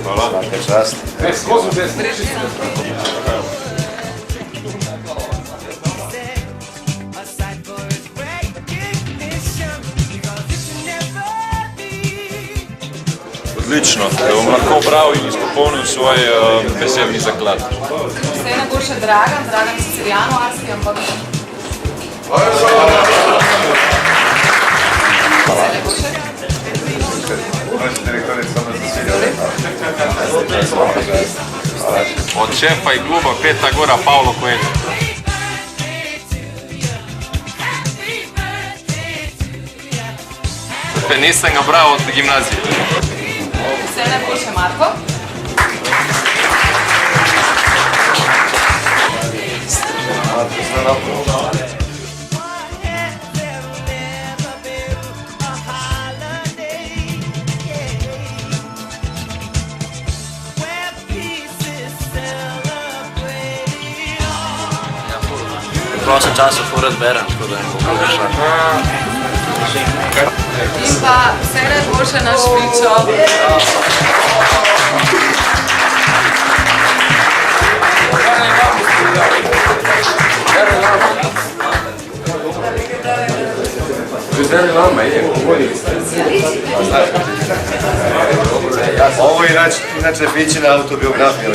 Hvala. Čast. Odlično, da bom lahko bral in izpopolnil svoj besedni zaklad. Vse najboljše Dragan sicer januarski, ampak... Vse najboljše. Od šefa i kluba Peta Gora Pavlo Coelho. Nisam ga bral od gimnazije. Vse najboljše Marko. Prosim času furat berem, tako da ne bo prišla. In pa vse najboljše na Špičo. Ovo je inače Fićina autobiografija.